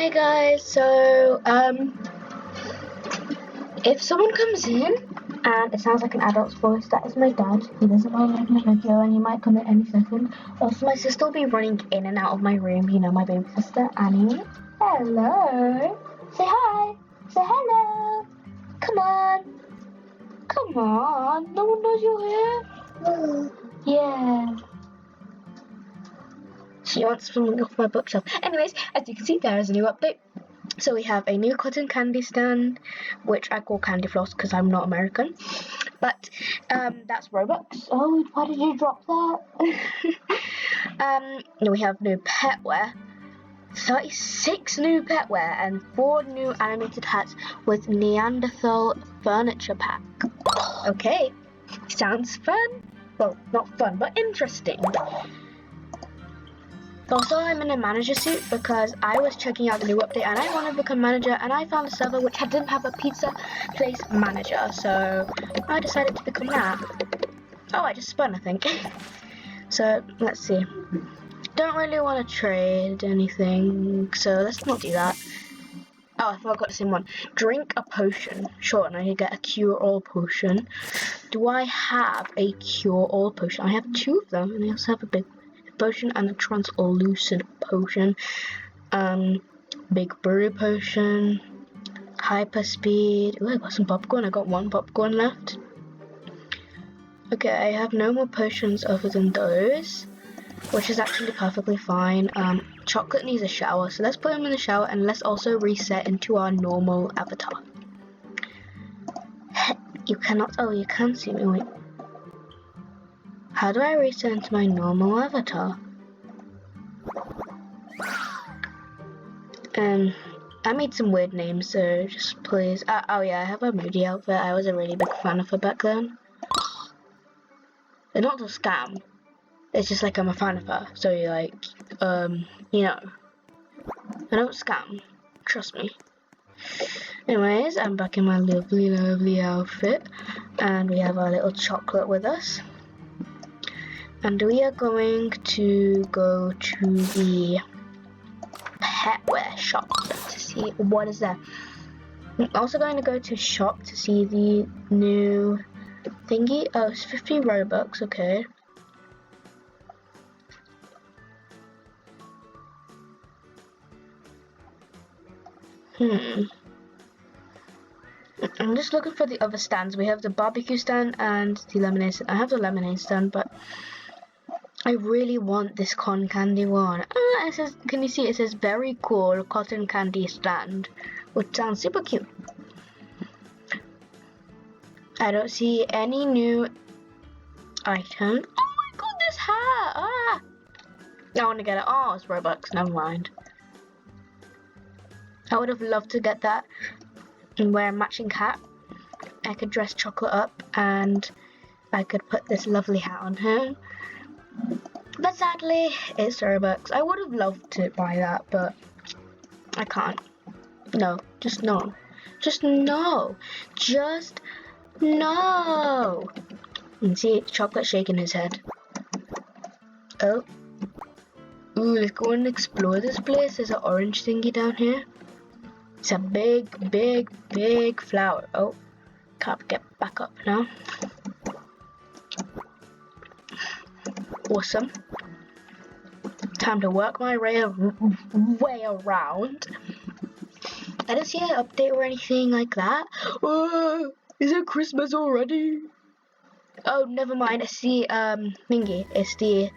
Hi guys, so if someone comes in and it sounds like an adult's voice, that is my dad. He doesn't want to like my video and he might come at any second. Also, my sister will be running in and out of my room, you know, my baby sister, Annie. Hello. Say hi. Say hello. Come on. Come on. No one knows you're here? Yeah. She wants something off my bookshelf. Anyways, as you can see, there is a new update. So we have a new cotton candy stand, which I call Candy Floss because I'm not American. But that's Robux. Oh, why did you drop that? We have new petware. 36 new petware and 4 new animated hats with Neanderthal furniture pack. Okay, sounds fun. Well, not fun, but interesting. Also, I'm in a manager suit because I was checking out the new update and I want to become manager, and I found a server which didn't have a pizza place manager, so I decided to become that. Oh, I just spun, I think. So, let's see. Don't really want to trade anything, so let's not do that. Oh, I thought I got the same one. Drink a potion. Sure, and I get a cure-all potion. Do I have a cure-all potion? I have 2 of them, and I also have a big potion and a translucent potion, big brew potion, hyper speed. Oh, I got some popcorn. I got 1 popcorn left. Okay, I have no more potions other than those, which is actually perfectly fine. Chocolate needs a shower, so let's put him in the shower and let's also reset into our normal avatar. You cannot. Oh, you can see me. Wait. How do I reset into my normal avatar? I made some weird names, so just please. Oh yeah, I have a Moody outfit. I was a really big fan of her back then. It's not a scam. It's just like I'm a fan of her. So you're like, you know, I don't scam. Trust me. Anyways, I'm back in my lovely outfit, and we have our little chocolate with us. And we are going to go to the petware shop to see what is there. I'm also going to go to shop to see the new thingy. Oh, it's 50 Robux, okay. I'm just looking for the other stands. We have the barbecue stand and the lemonade stand. I have the lemonade stand, but I really want this cotton candy one. It says, can you see? It says very cool cotton candy stand, which sounds super cute. I don't see any new items. Oh my god, this hat! Ah! I want to get it. Oh, it's Robux. Never mind. I would have loved to get that and wear a matching hat. I could dress Chocolate up and I could put this lovely hat on her. But sadly, it's Robux. I would have loved to buy that, but I can't. No, just no. Just no. Just no. And see Chocolate shaking his head. Oh. Ooh, let's go and explore this place. There's an orange thingy down here. It's a big flower. Oh, can't get back up now. Awesome. Time to work my way around. I don't see an update or anything like that. Oh, is it Christmas already? Oh, never mind. It's the thingy. It's the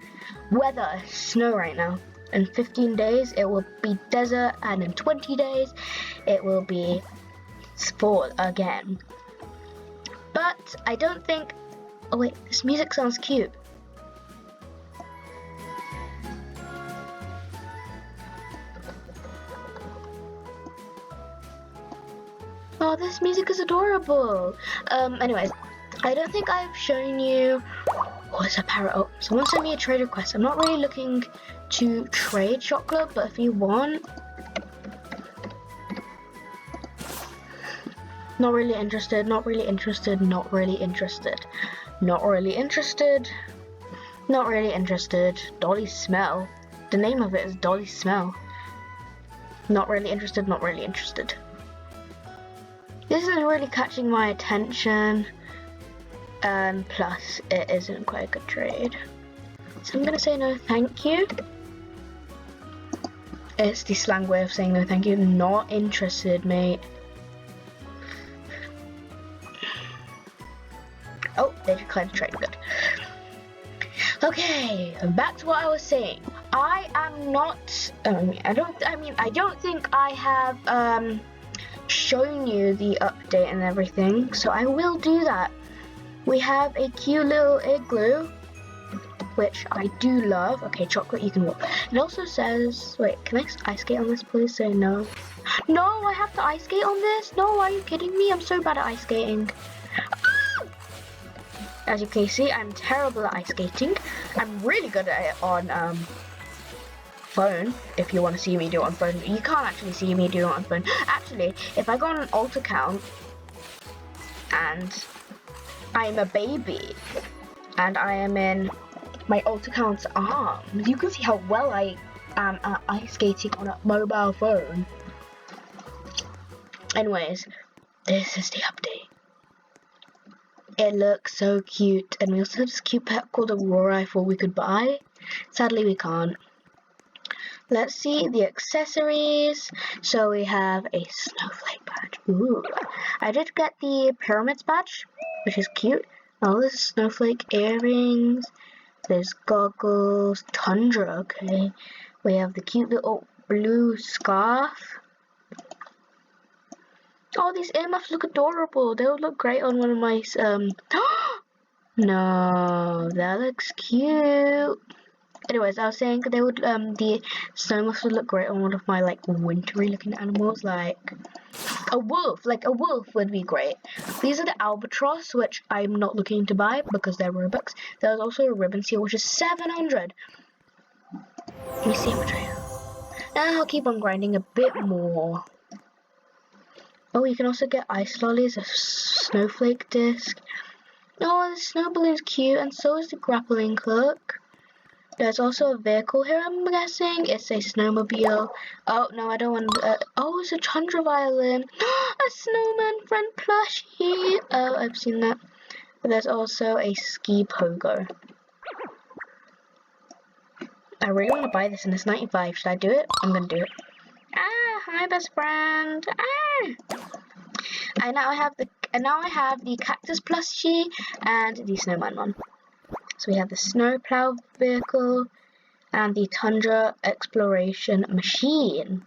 weather. Snow right now. In 15 days it will be desert, and in 20 days it will be fall again. But I don't think. Oh wait, this music sounds cute. Oh, this music is adorable. Anyways, I don't think I've shown you. Oh, it's a parrot. Oh, someone sent me a trade request. I'm not really looking to trade Chocolate, but if you want. Not really interested, not really interested, not really interested. Not really interested. Not really interested. Dolly Smell. The name of it is Dolly Smell. Not really interested, not really interested. This is really catching my attention. And plus, it isn't quite a good trade. So I'm gonna say no thank you. It's the slang way of saying no thank you. Not interested, mate. Oh, they declined the trade, good. Okay, back to what I was saying. I am not, I don't think I have shown you the update and everything, so I will do that. We have a cute little igloo, which I do love. Okay, chocolate, you can walk. It also says, wait, can I ice skate on this, please? Say no. No, I have to ice skate on this? No, are you kidding me? I'm so bad at ice skating. As you can see, I'm terrible at ice skating. I'm really good at it on phone. If you want to see me do it on phone, you can't actually see me do it on phone. Actually, if I go on an alt account and I'm a baby and I am in my alt account's arms, you can see how well I am at ice skating on a mobile phone. Anyways, this is the update. It looks so cute, and we also have this cute pet called Aurora I thought we could buy. Sadly, we can't. Let's see the accessories. So we have a snowflake badge. Ooh. I did get the pyramids badge, which is cute. Oh, there's snowflake earrings. There's goggles. Tundra, okay. We have the cute little blue scarf. Oh, these earmuffs look adorable. They would look great on one of my, no, that looks cute. Anyways, I was saying they would, the snow muffs would look great on one of my, like, wintry looking animals, like a wolf. Like, a wolf would be great. These are the albatross, which I'm not looking to buy because they're Robux. There's also a ribbon seal, which is 700. Let me see how much I have. And I'll keep on grinding a bit more. Oh, you can also get ice lollies, a snowflake disc. Oh, the snow balloon's cute, and so is the grappling hook. There's also a vehicle here, I'm guessing. It's a snowmobile. Oh, no, I don't want oh, it's a tundra violin. A snowman friend plushie. Oh, I've seen that. But there's also a ski pogo. I really want to buy this, and it's 95. Should I do it? I'm going to do it. Ah, hi, best friend. Ah! I now have the cactus plushie and the snowman one. So we have the snowplow vehicle and the tundra exploration machine.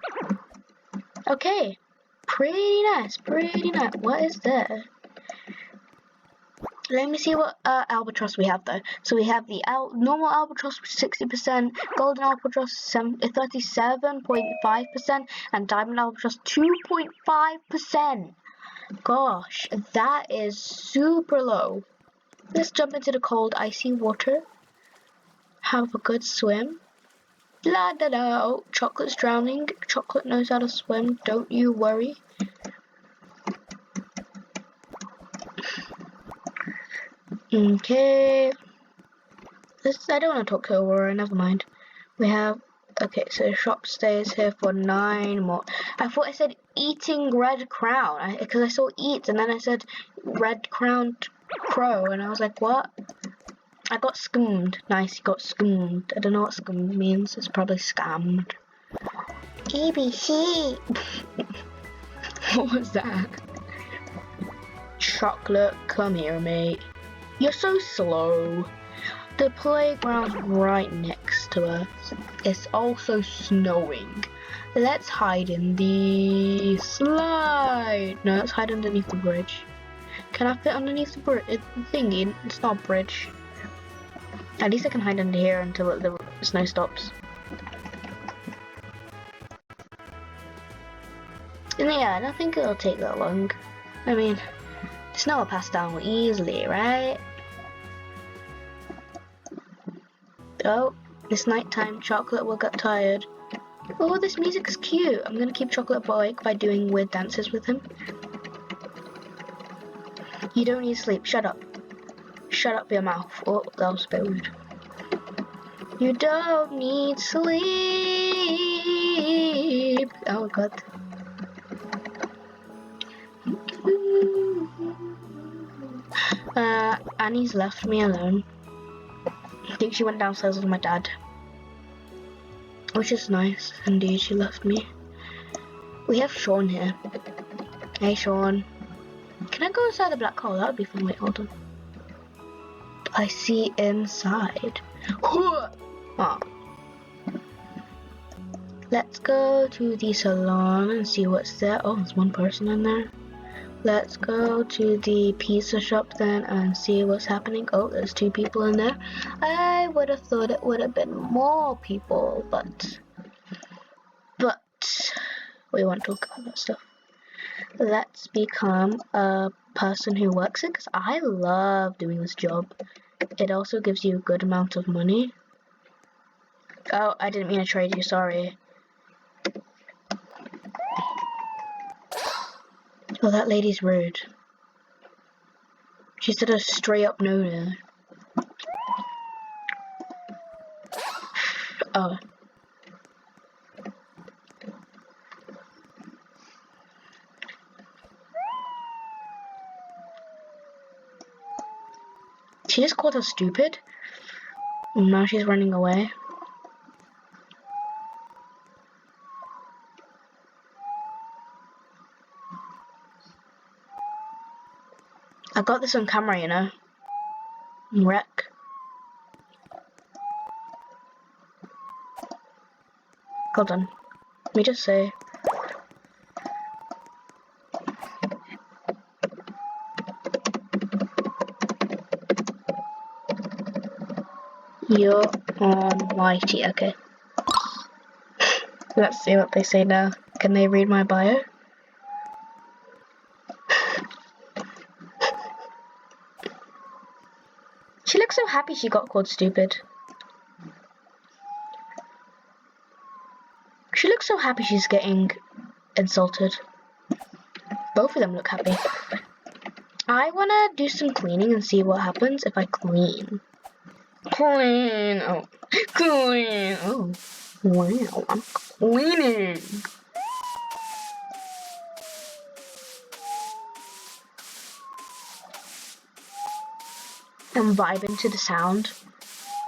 Okay, pretty nice, pretty nice. What is there? Let me see what albatross we have though. So we have the normal albatross, 60%, golden albatross 37.5%, and diamond albatross 2.5%. Gosh, that is super low. Let's jump into the cold, icy water. Have a good swim. La da da. Oh, Chocolate's drowning. Chocolate knows how to swim. Don't you worry. Okay. I don't want to talk to Aurora. Never mind. We have. Okay, so shop stays here for 9 more. I thought I said eating red crown because I saw eat and then I said red crowned crow and I was like, what? I got scammed. Nice, you got scammed. I don't know what scammed means. It's probably scammed. ABC. What was that? Chocolate, come here, mate. You're so slow. The playground's right next to us. It's also snowing. Let's hide in the slide. No, let's hide underneath the bridge. Can I fit underneath the thingy? It's not a bridge. At least I can hide under here until the snow stops. And yeah, I don't think it'll take that long. I mean, the snow will pass down easily, right? Oh, this nighttime Chocolate will get tired. Oh, this music's cute. I'm gonna keep Chocolate awake by doing weird dances with him. You don't need sleep. Shut up. Shut up your mouth. Oh, that was a bit rude. You don't need sleep. stupid. Oh god. Annie's left me alone. I think she went downstairs with my dad. Which is nice. Indeed, she left me. We have Sean here. Hey, Sean. Can I go inside the black hole? That would be fun. Wait, hold on. I see inside. Oh. Let's go to the salon and see what's there. Oh, there's one person in there. Let's go to the pizza shop then and see what's happening. Oh, there's 2 people in there. I would have thought it would have been more people, but we won't talk about that stuff. Let's become a person who works it, because I love doing this job. It also gives you a good amount of money. Oh, I didn't mean to trade you, sorry. Oh, that lady's rude. She said a straight up no there. Oh. She just called her stupid. And now she's running away. I got this on camera, you know. Wreck. Hold on. Let me just say. You're almighty. Okay. Let's see what they say now. Can they read my bio? She looks so happy she got called stupid. She looks so happy she's getting insulted. Both of them look happy. I wanna do some cleaning and see what happens if I clean. Clean! Oh. Clean! Oh. Wow, I'm cleaning! I'm vibing to the sound.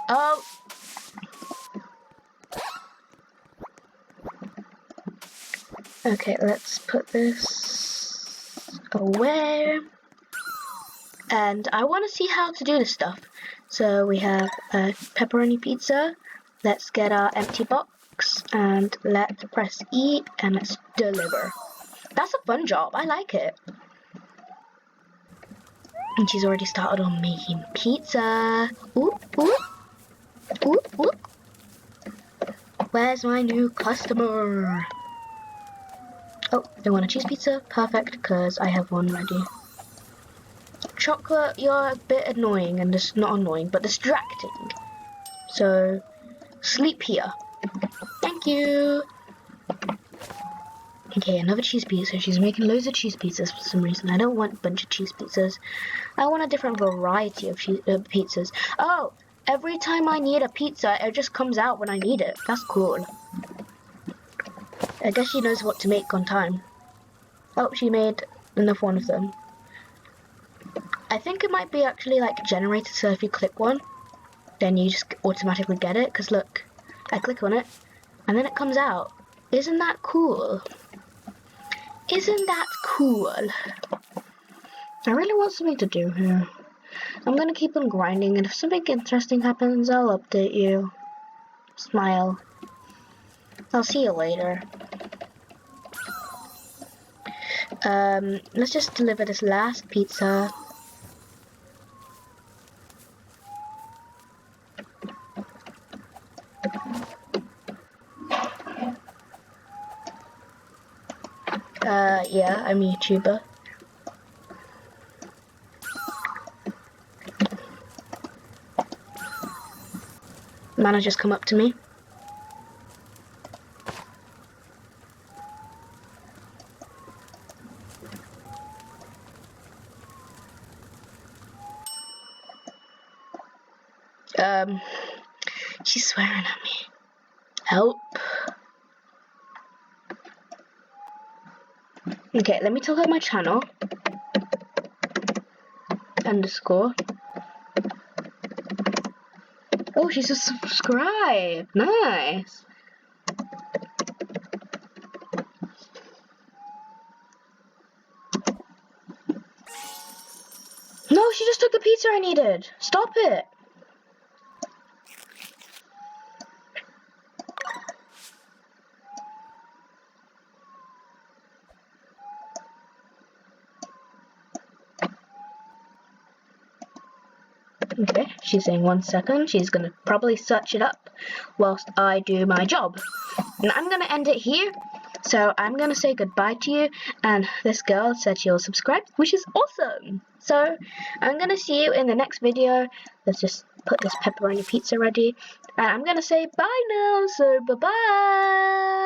Oh! Okay, let's put this away. And I want to see how to do this stuff. So we have a pepperoni pizza. Let's get our empty box and let's press E and let's deliver. That's a fun job. I like it. And she's already started on making pizza. Ooh, ooh. Ooh, ooh. Where's my new customer? Oh, they want a cheese pizza? Perfect, because I have one ready. Chocolate, you're a bit annoying, and just not annoying, but distracting. So, sleep here. Thank you. Okay, another cheese pizza. She's making loads of cheese pizzas for some reason. I don't want a bunch of cheese pizzas. I want a different variety of pizzas. Oh, every time I need a pizza, it just comes out when I need it. That's cool. I guess she knows what to make on time. Oh, she made enough one of them. I think it might be actually like generated, so if you click one, then you just automatically get it. Because look, I click on it, and then it comes out. Isn't that cool? Isn't that cool? I really want something to do here. I'm gonna keep on grinding, and if something interesting happens, I'll update you. Smile. I'll see you later. Let's just deliver this last pizza. Yeah, I'm a YouTuber. Manager's come up to me. She's swearing at me. Help. Okay, let me tell her my channel. Underscore. Oh, she's just subscribed. Nice. No, she just took the pizza I needed. Stop it. Okay, she's saying 1 second. She's gonna probably search it up whilst I do my job. And I'm gonna end it here. So I'm gonna say goodbye to you. And this girl said she'll subscribe, which is awesome. So I'm gonna see you in the next video. Let's just put this pepperoni pizza ready. And I'm gonna say bye now. So bye bye.